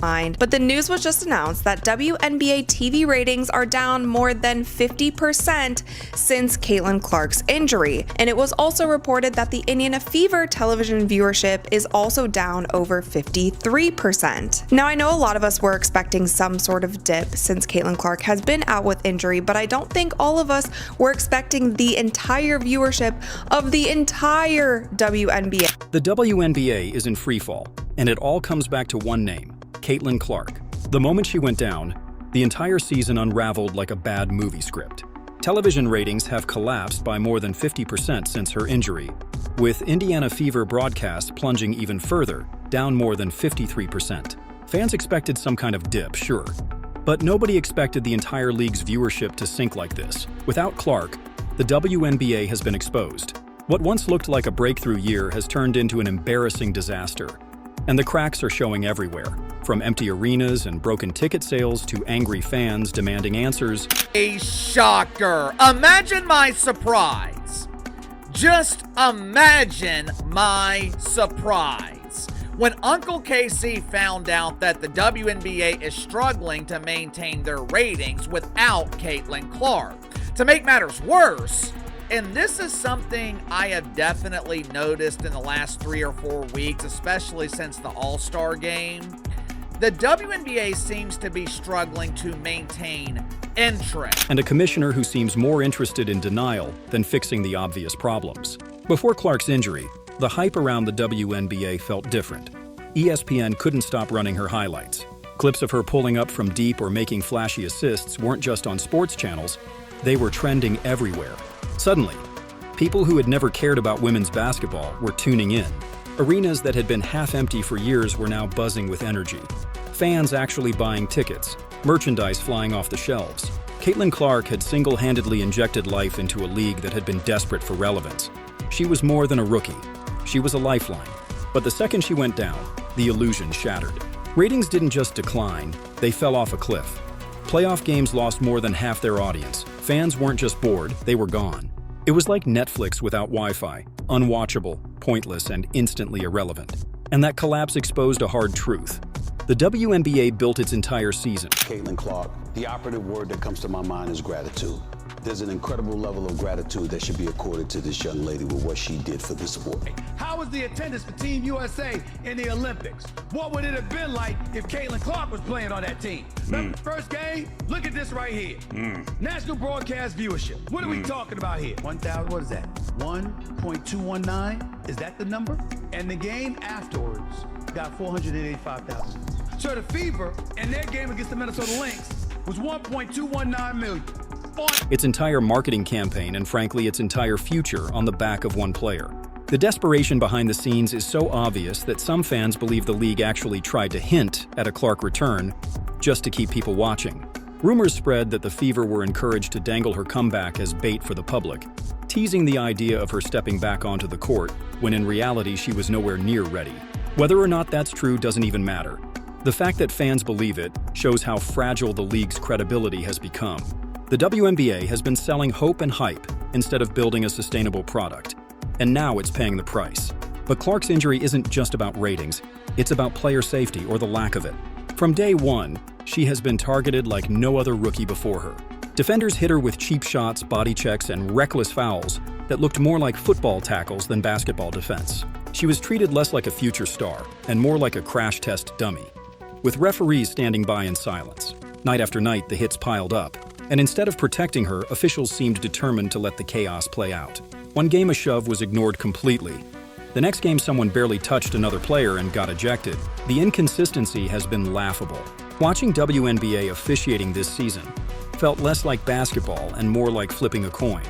mind, but the news was just announced that WNBA TV ratings are down more than 50% since Caitlin Clark's injury. And it was also reported that the Indiana Fever television viewership is also down over 53%. Now, I know a lot of us were expecting some sort of dip since Caitlin Clark has been out with injury, but I don't think all of us were expecting the entire viewership of the entire WNBA. The WNBA is in freefall, and it all comes back to one name: Caitlin Clark. The moment she went down, the entire season unraveled like a bad movie script. Television ratings have collapsed by more than 50% since her injury, with Indiana Fever broadcasts plunging even further, down more than 53%. Fans expected some kind of dip, sure, but nobody expected the entire league's viewership to sink like this. Without Clark, the WNBA has been exposed. What once looked like a breakthrough year has turned into an embarrassing disaster. And the cracks are showing everywhere, from empty arenas and broken ticket sales to angry fans demanding answers. A shocker. Imagine my surprise. Just imagine my surprise when Uncle Casey found out that the WNBA is struggling to maintain their ratings without Caitlin Clark. To make matters worse, and this is something I have definitely noticed in the last 3 or 4 weeks, especially since the All-Star game, the WNBA seems to be struggling to maintain interest. And a commissioner who seems more interested in denial than fixing the obvious problems. Before Clark's injury, the hype around the WNBA felt different. ESPN couldn't stop running her highlights. Clips of her pulling up from deep or making flashy assists weren't just on sports channels, they were trending everywhere. Suddenly, people who had never cared about women's basketball were tuning in. Arenas that had been half empty for years were now buzzing with energy. Fans actually buying tickets, merchandise flying off the shelves. Caitlin Clark had single-handedly injected life into a league that had been desperate for relevance. She was more than a rookie. She was a lifeline. But the second she went down, the illusion shattered. Ratings didn't just decline, they fell off a cliff. Playoff games lost more than half their audience. Fans weren't just bored, they were gone. It was like Netflix without Wi-Fi, unwatchable, pointless, and instantly irrelevant. And that collapse exposed a hard truth. The WNBA built its entire season. Caitlin Clark, the operative word that comes to my mind is gratitude. There's an incredible level of gratitude that should be accorded to this young lady with what she did for the sport. How was the attendance for Team USA in the Olympics? What would it have been like if Caitlin Clark was playing on that team? Remember the first game? Look at this right here. National broadcast viewership. What are we talking about here? 1,000, what is that? 1.219? Is that the number? And the game afterwards got 485,000. So the Fever and their game against the Minnesota Lynx was 1.219 million. Its entire marketing campaign and frankly its entire future on the back of one player. The desperation behind the scenes is so obvious that some fans believe the league actually tried to hint at a Clark return just to keep people watching. Rumors spread that the Fever were encouraged to dangle her comeback as bait for the public, teasing the idea of her stepping back onto the court when in reality she was nowhere near ready. Whether or not that's true doesn't even matter. The fact that fans believe it shows how fragile the league's credibility has become. The WNBA has been selling hope and hype instead of building a sustainable product, and now it's paying the price. But Clark's injury isn't just about ratings, it's about player safety or the lack of it. From day one, she has been targeted like no other rookie before her. Defenders hit her with cheap shots, body checks, and reckless fouls that looked more like football tackles than basketball defense. She was treated less like a future star and more like a crash test dummy, with referees standing by in silence. Night after night, the hits piled up, and instead of protecting her, officials seemed determined to let the chaos play out. One game a shove was ignored completely. The next game someone barely touched another player and got ejected. The inconsistency has been laughable. Watching WNBA officiating this season felt less like basketball and more like flipping a coin.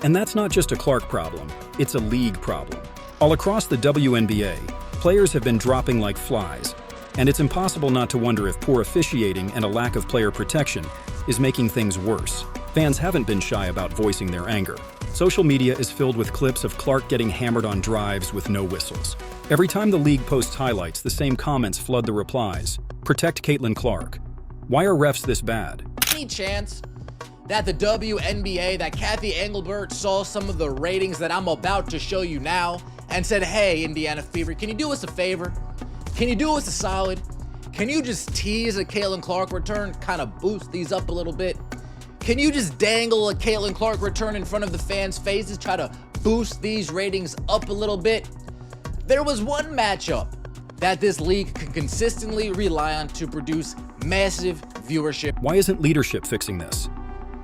And that's not just a Clark problem, it's a league problem. All across the WNBA, players have been dropping like flies, and it's impossible not to wonder if poor officiating and a lack of player protection is making things worse. Fans haven't been shy about voicing their anger. Social media is filled with clips of Clark getting hammered on drives with no whistles. Every time the league posts highlights, the same comments flood the replies. Protect Caitlin Clark. Why are refs this bad? Any chance that the WNBA, that Kathy Engelbert saw some of the ratings that I'm about to show you now and said, hey, Indiana Fever, can you do us a favor? Can you do us a solid? Can you just tease a Caitlin Clark return, kind of boost these up a little bit? Can you just dangle a Caitlin Clark return in front of the fans' faces, try to boost these ratings up a little bit? There was one matchup that this league can consistently rely on to produce massive viewership. Why isn't leadership fixing this?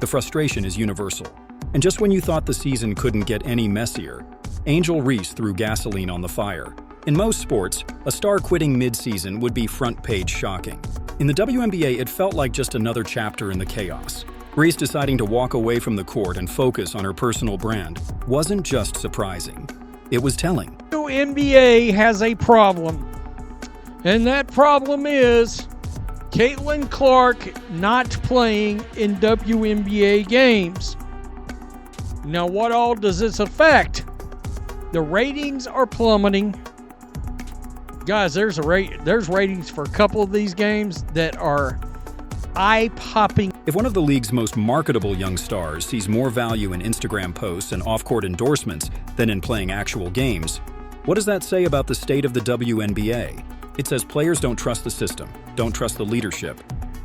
The frustration is universal. And just when you thought the season couldn't get any messier, Angel Reese threw gasoline on the fire. In most sports, a star quitting mid-season would be front-page shocking. In the WNBA, it felt like just another chapter in the chaos. Reese deciding to walk away from the court and focus on her personal brand wasn't just surprising. It was telling. WNBA has a problem, and that problem is Caitlin Clark not playing in WNBA games. Now, what all does this affect? The ratings are plummeting. Guys, there's ratings for a couple of these games that are eye-popping. If one of the league's most marketable young stars sees more value in Instagram posts and off-court endorsements than in playing actual games, what does that say about the state of the WNBA? It says players don't trust the system, don't trust the leadership,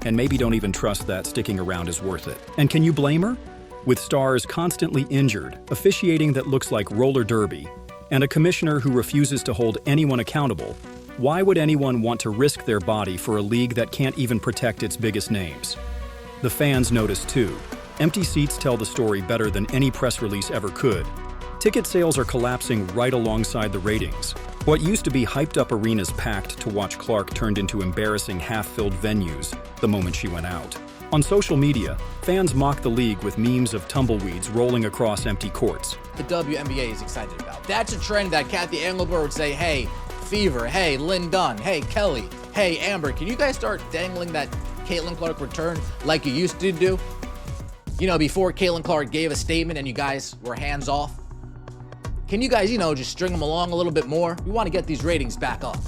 and maybe don't even trust that sticking around is worth it. And can you blame her? With stars constantly injured, officiating that looks like roller derby, and a commissioner who refuses to hold anyone accountable, why would anyone want to risk their body for a league that can't even protect its biggest names? The fans notice too. Empty seats tell the story better than any press release ever could. Ticket sales are collapsing right alongside the ratings. What used to be hyped-up arenas packed to watch Clark turned into embarrassing half-filled venues the moment she went out. On social media, fans mock the league with memes of tumbleweeds rolling across empty courts. The WNBA is excited about. That's a trend that Kathy Engelbert would say, hey, Fever, hey, Lynn Dunn, hey, Kelly, hey, Amber, can you guys start dangling that Caitlin Clark return like you used to do? You know, before Caitlin Clark gave a statement and you guys were hands off. Can you guys, just string them along a little bit more? We want to get these ratings back up.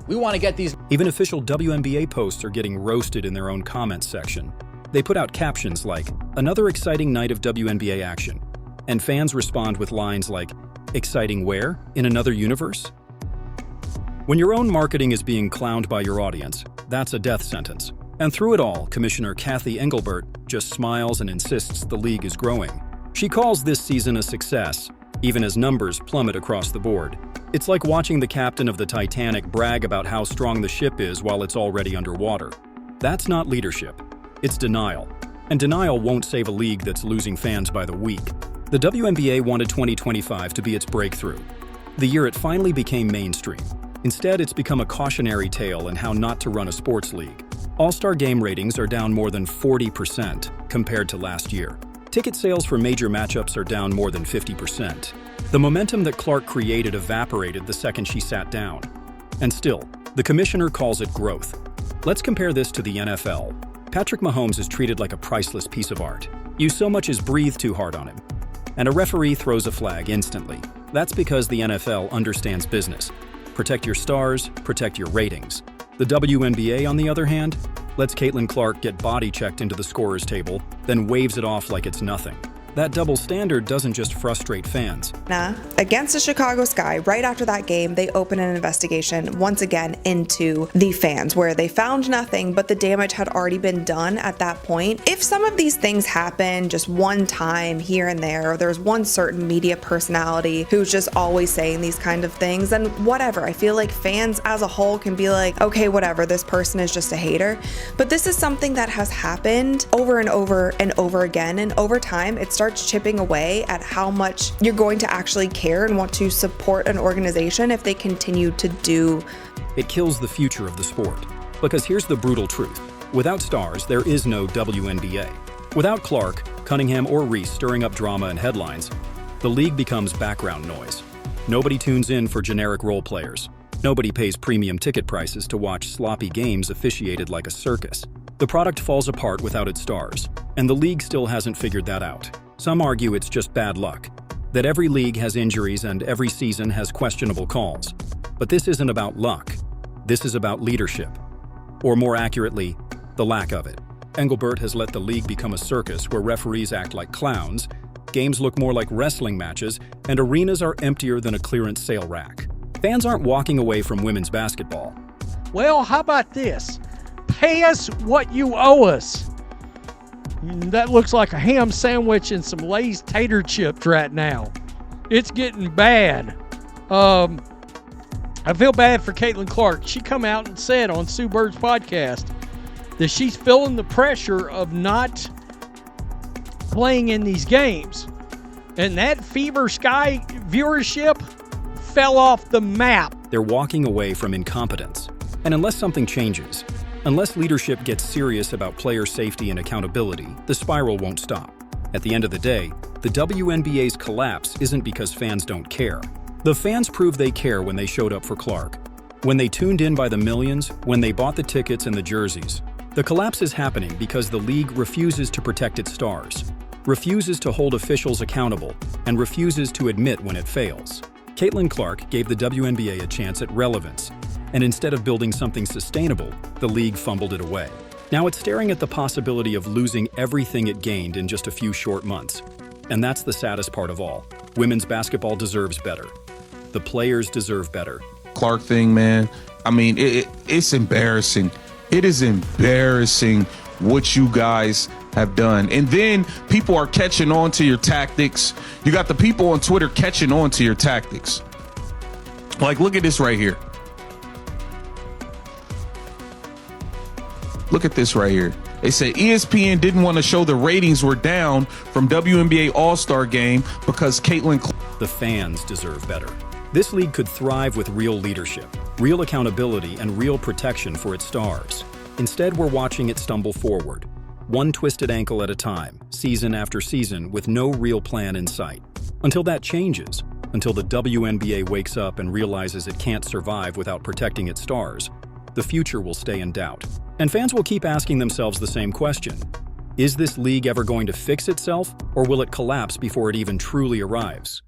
We want to get these. Even official WNBA posts are getting roasted in their own comments section. They put out captions like, "Another exciting night of WNBA action." And fans respond with lines like, "Exciting where? In another universe?" When your own marketing is being clowned by your audience, that's a death sentence. And through it all, Commissioner Kathy Engelbert just smiles and insists the league is growing. She calls this season a success, even as numbers plummet across the board. It's like watching the captain of the Titanic brag about how strong the ship is while it's already underwater. That's not leadership. It's denial. And denial won't save a league that's losing fans by the week. The WNBA wanted 2025 to be its breakthrough, the year it finally became mainstream. Instead, it's become a cautionary tale in how not to run a sports league. All-Star game ratings are down more than 40% compared to last year. Ticket sales for major matchups are down more than 50%. The momentum that Clark created evaporated the second she sat down. And still, the commissioner calls it growth. Let's compare this to the NFL. Patrick Mahomes is treated like a priceless piece of art. You so much as breathe too hard on him. And a referee throws a flag instantly. That's because the NFL understands business. Protect your stars, protect your ratings. The WNBA, on the other hand, lets Caitlin Clark get body checked into the scorer's table, then waves it off like it's nothing. That double standard doesn't just frustrate fans. Against the Chicago Sky, right after that game, they opened an investigation once again into the fans, where they found nothing, but the damage had already been done at that point. If some of these things happen just one time here and there, or there's one certain media personality who's just always saying these kind of things, then whatever. I feel like fans as a whole can be like, okay, whatever, this person is just a hater. But this is something that has happened over and over and over again, and over time, it starts chipping away at how much you're going to actually care and want to support an organization if they continue to do. It kills the future of the sport. Because here's the brutal truth. Without stars, there is no WNBA. Without Clark, Cunningham, or Reese stirring up drama and headlines, the league becomes background noise. Nobody tunes in for generic role players. Nobody pays premium ticket prices to watch sloppy games officiated like a circus. The product falls apart without its stars, and the league still hasn't figured that out. Some argue it's just bad luck, that every league has injuries and every season has questionable calls. But this isn't about luck. This is about leadership. Or more accurately, the lack of it. Engelbert has let the league become a circus where referees act like clowns, games look more like wrestling matches, and arenas are emptier than a clearance sale rack. Fans aren't walking away from women's basketball. Well, how about this? Pay us what you owe us. That looks like a ham sandwich and some Lay's tater chips right now. It's getting bad. I feel bad for Caitlin Clark. She come out and said on Sue Bird's podcast that she's feeling the pressure of not playing in these games. And that Fever Sky viewership fell off the map. They're walking away from incompetence. And unless something changes, unless leadership gets serious about player safety and accountability, the spiral won't stop. At the end of the day, the WNBA's collapse isn't because fans don't care. The fans proved they care when they showed up for Clark, when they tuned in by the millions, when they bought the tickets and the jerseys. The collapse is happening because the league refuses to protect its stars, refuses to hold officials accountable, and refuses to admit when it fails. Caitlin Clark gave the WNBA a chance at relevance, and instead of building something sustainable, the league fumbled it away. Now it's staring at the possibility of losing everything it gained in just a few short months. And that's the saddest part of all. Women's basketball deserves better. The players deserve better. Clark thing, man. I mean, it's embarrassing. It is embarrassing what you guys have done. And then people are catching on to your tactics. You got the people on Twitter catching on to your tactics. Like, look at this right here. Look at this right here. They said ESPN didn't want to show the ratings were down from WNBA All-Star Game because Caitlin Clark. The fans deserve better. This league could thrive with real leadership, real accountability, and real protection for its stars. Instead, we're watching it stumble forward, one twisted ankle at a time, season after season, with no real plan in sight. Until that changes, until the WNBA wakes up and realizes it can't survive without protecting its stars, the future will stay in doubt. And fans will keep asking themselves the same question. Is this league ever going to fix itself, or will it collapse before it even truly arrives?